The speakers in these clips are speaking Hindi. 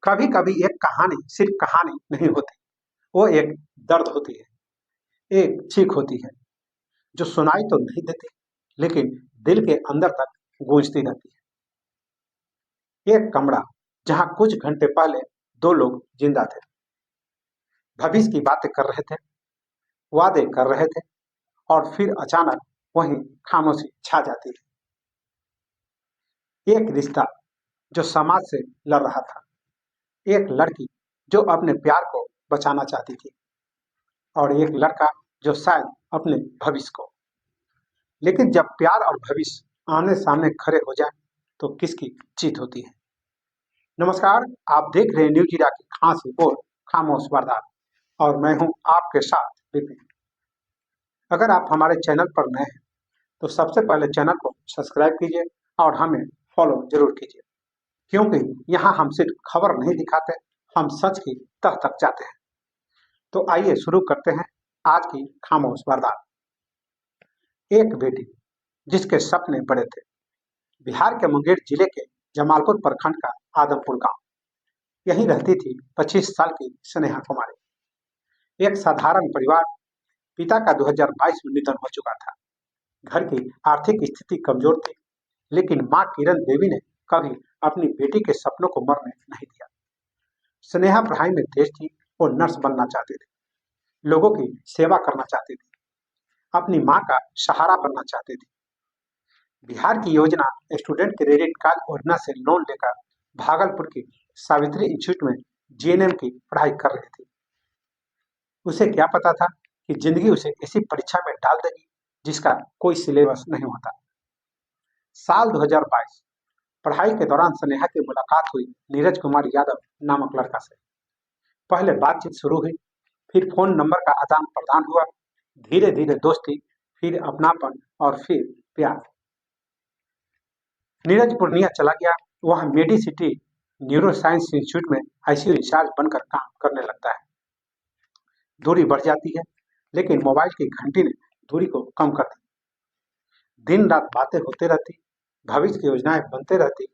कभी कभी एक कहानी सिर्फ कहानी नहीं होती, वो एक दर्द होती है, एक चीख होती है जो सुनाई तो नहीं देती, लेकिन दिल के अंदर तक गूंजती रहती है। एक कमरा जहां कुछ घंटे पहले दो लोग जिंदा थे, भविष्य की बातें कर रहे थे, वादे कर रहे थे, और फिर अचानक वहीं खामोशी छा जाती है। एक रिश्ता जो समाज से लड़ रहा था, एक लड़की जो अपने प्यार को बचाना चाहती थी, और एक लड़का जो शायद अपने भविष्य को। लेकिन जब प्यार और भविष्य आमने सामने खड़े हो जाए तो किसकी जीत होती है। नमस्कार, आप देख रहे हैं न्यूज इरा की खास रिपोर्ट खामोश वारदात, और मैं हूं आपके साथ विपिन। अगर आप हमारे चैनल पर नए हैं तो सबसे पहले चैनल को सब्सक्राइब कीजिए और हमें फॉलो जरूर कीजिए, क्योंकि यहाँ हम सिर्फ खबर नहीं दिखाते, हम सच की तह तक जाते हैं। तो आइए शुरू करते हैं आज की खामोश वारदात। एक बेटी जिसके सपने बड़े थे। बिहार के मुंगेर जिले के जमालपुर प्रखंड का आदमपुर गांव, यहीं रहती थी 25 साल की स्नेहा कुमारी। एक साधारण परिवार। पिता का 2022 में निधन हो चुका था। घर की आर्थिक स्थिति कमजोर थी, लेकिन मां किरण देवी ने कभी अपनी बेटी के सपनों को मरने नहीं दिया। स्नेहा पढ़ाई में तेज थी, वो नर्स बनना चाहती थी, लोगों की सेवा करना चाहती थी, अपनी मां का सहारा बनना चाहती थी। बिहार की योजना स्टूडेंट क्रेडिट कार्ड योजना से लोन लेकर भागलपुर की सावित्री इंस्टीट्यूट में जीएनएम की पढ़ाई कर रही थी। उसे क्या पता था कि जिंदगी उसे ऐसी परीक्षा में डाल देगी जिसका कोई सिलेबस नहीं होता। साल 2022 पढ़ाई के दौरान स्नेहा की मुलाकात हुई नीरज कुमार यादव नामक लड़का से। पहले बातचीत शुरू हुई, फिर फोन नंबर का आदान प्रदान हुआ, धीरे धीरे दोस्ती, फिर अपनापन, और फिर प्यार। नीरज पूर्णिया चला गया। वह मेडिसिटी न्यूरो साइंस इंस्टीट्यूट में आईसीयू इंचार्ज बनकर काम करने लगता है। दूरी बढ़ जाती है, लेकिन मोबाइल की घंटी ने दूरी को कम कर दी। दिन रात बातें होते रहती, भविष्य की योजनाएं बनते रहती,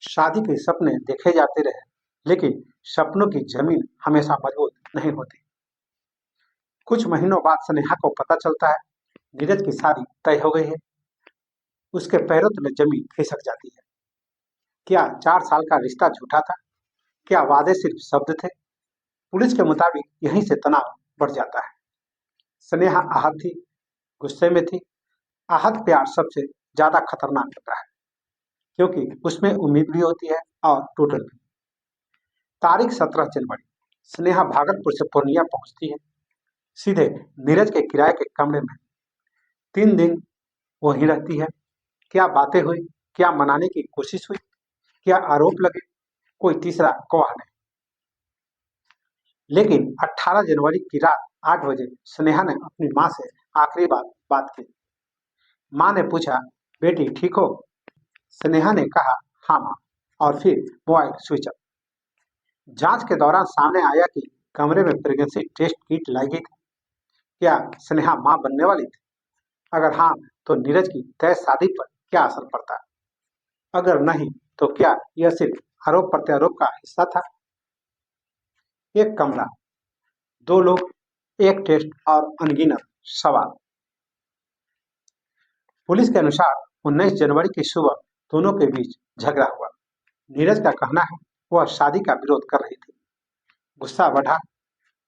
शादी के सपने देखे जाते रहे, लेकिन सपनों की जमीन हमेशा मजबूत नहीं होती। कुछ महीनों बाद स्नेहा को पता चलता है नीरज की शादी तय हो गई है। उसके पैरों तले जमीन खिसक जाती है। क्या 4 साल का रिश्ता झूठा था? क्या वादे सिर्फ शब्द थे? पुलिस के मुताबिक यहीं से तनाव बढ़ जाता है। स्नेहा आहत थी, गुस्से में थी। आहत प्यार सबसे ज्यादा खतरनाक होता है, क्योंकि उसमें उम्मीद भी होती है और टूटल भी। तारीख 17 जनवरी, स्नेहा भागलपुर से पूर्णिया पहुंचती है, सीधे नीरज के किराए के कमरे में। 3 दिन वहीं रहती है। क्या बातें हुई, क्या मनाने की कोशिश हुई, क्या आरोप लगे, कोई तीसरा गवाह नहीं। लेकिन 18 जनवरी की रात 8 बजे स्नेहा ने अपनी मां से आखिरी बात की। मां ने पूछा, बेटी ठीक हो? स्नेहा ने कहा, हाँ मां, और फिर मोबाइल स्विच ऑफ। जांच के दौरान सामने आया कि कमरे में प्रेगनेंसी टेस्ट किट लाई गई थी। क्या स्नेहा मां बनने वाली थी? अगर हाँ, तो नीरज की तय शादी पर क्या असर पड़ता? अगर नहीं, तो क्या यह सिर्फ आरोप प्रत्यारोप का हिस्सा था? एक कमरा, दो लोग, एक टेस्ट और अनगिनत सवाल। पुलिस के अनुसार 19 जनवरी की सुबह दोनों के बीच झगड़ा हुआ। नीरज का कहना है वह शादी का विरोध कर रही थी। गुस्सा बढ़ा,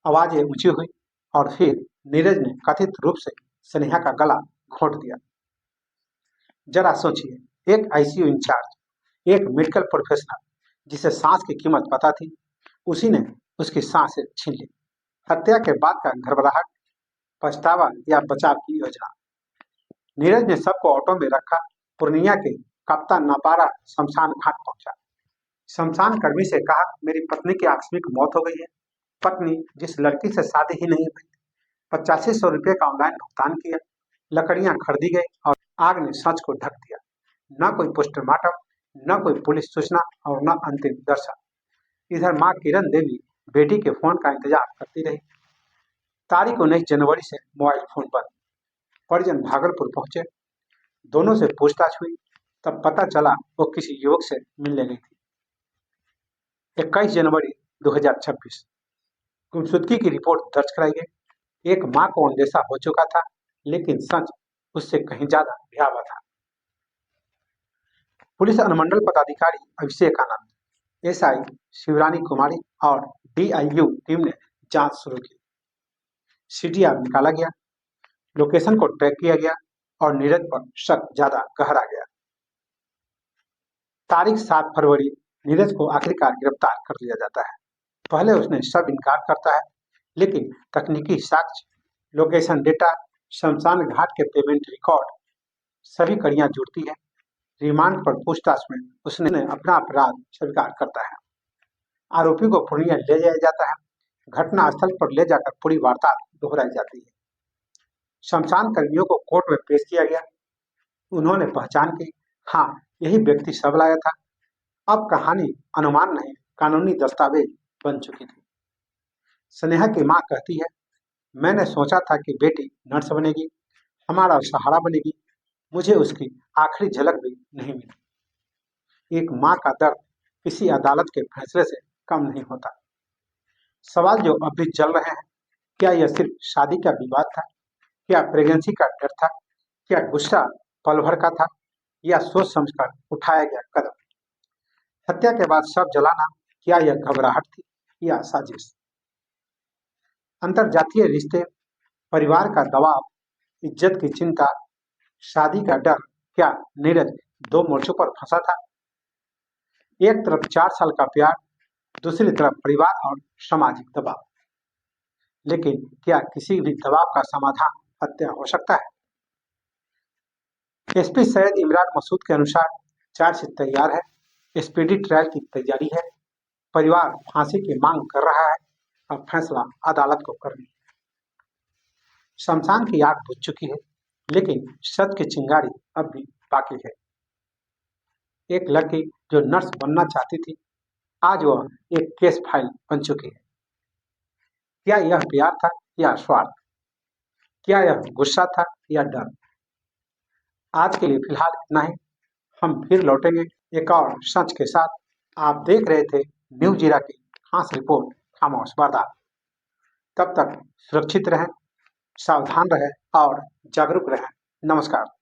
आवाजें ऊंची हुई, और फिर नीरज ने कथित रूप से स्नेहा का गला घोंट दिया। जरा सोचिए, एक आईसीयू इंचार्ज, एक मेडिकल प्रोफेशनल जिसे सांस की कीमत पता थी, उसी ने उसकी सांसें छीन ली। हत्या के बाद का घबराहट, पछतावा या बचाव की योजना। नीरज ने सबको ऑटो में रखा, पूर्णिया के कप्तान नापारा शमशान घाट पहुंचा। शमशान कर्मी से कहा, मेरी पत्नी की आकस्मिक मौत हो गई है। पत्नी जिस लड़की से शादी ही नहीं हुई। 8500 रुपये का ऑनलाइन भुगतान किया। लकड़ियां खरीदी गई और आग ने सच को ढक दिया। न कोई पोस्टमार्टम, न कोई पुलिस सूचना, और न अंतिम दर्शन। इधर मां किरण देवी बेटी के फोन का इंतजार करती रही। तारीख 19 जनवरी से मोबाइल फोन बंद। परिजन भागलपुर पहुंचे, दोनों से पूछताछ हुई, तब पता चला वो किसी युवक से मिलने गई थी। 21 जनवरी 2026 गुमशुदगी की रिपोर्ट दर्ज कराई गई। एक मां को अंदेशा हो चुका था, लेकिन सच उससे कहीं ज्यादा भयावह था। पुलिस अनुमंडल पदाधिकारी अभिषेक आनंद, एसआई शिवरानी कुमारी और डीआईयू टीम ने जांच शुरू की। सीडीआर निकाला गया, लोकेशन को ट्रैक किया गया और नीरज पर शक ज्यादा गहरा गया। तारीख 7 फरवरी नीरज को आखिरकार गिरफ्तार कर लिया जाता है। पहले उसने सब इनकार करता है, लेकिन तकनीकी साक्ष्य, लोकेशन डेटा, शमशान घाट के पेमेंट रिकॉर्ड सभी कड़ियां जुड़ती है। रिमांड पर पूछताछ में उसने अपना अपराध स्वीकार करता है। आरोपी को पूर्णिया ले जाया जाता है। घटना स्थल पर ले जाकर पूरी वारदात दोहराई जाती है। शमशान कर्मियों को कोर्ट में पेश किया गया। उन्होंने पहचान की, हाँ, यही व्यक्ति शव लाया था। अब कहानी अनुमान नहीं, कानूनी दस्तावेज बन चुकी थी। स्नेहा की मां कहती है, मैंने सोचा था कि बेटी नर्स बनेगी, हमारा सहारा बनेगी। मुझे उसकी आखिरी झलक भी नहीं मिली। एक मां का दर्द किसी अदालत के फैसले से कम नहीं होता। सवाल जो अब भी चल रहे हैं, क्या यह सिर्फ शादी का विवाद था? क्या प्रेगनेंसी का डर था? क्या गुस्सा पल भर का था, या सोच समझकर उठाया गया कदम? हत्या के बाद शव जलाना, क्या यह घबराहट थी या साजिश? अंतरजातीय रिश्ते, परिवार का दबाव, इज्जत की चिंता, शादी का डर, क्या नीरज दो मोर्चों पर फंसा था? एक तरफ 4 साल का प्यार, दूसरी तरफ परिवार और सामाजिक दबाव। लेकिन क्या किसी भी दबाव का समाधान हत्या हो सकता है? एसपी सैयद इमरान मसूद के अनुसार चार्जशीट तैयार है, स्पीडी ट्रायल की तैयारी है, परिवार फांसी की मांग कर रहा है, अब फैसला अदालत को करनी है। शमशान की आग बुझ चुकी है, लेकिन सच की चिंगारी अब भी बाकी है। एक लड़की जो नर्स बनना चाहती थी, आज वह एक केस फाइल बन चुकी है। क्या यह प्यार था या स्वार्थ? क्या यह गुस्सा था या डर? आज के लिए फिलहाल इतना ही। हम फिर लौटेंगे एक और सच के साथ। आप देख रहे थे न्यूज जीरा की खास रिपोर्ट खामोश वारदात। तब तक सुरक्षित रहें, सावधान रहें और जागरूक रहें। नमस्कार।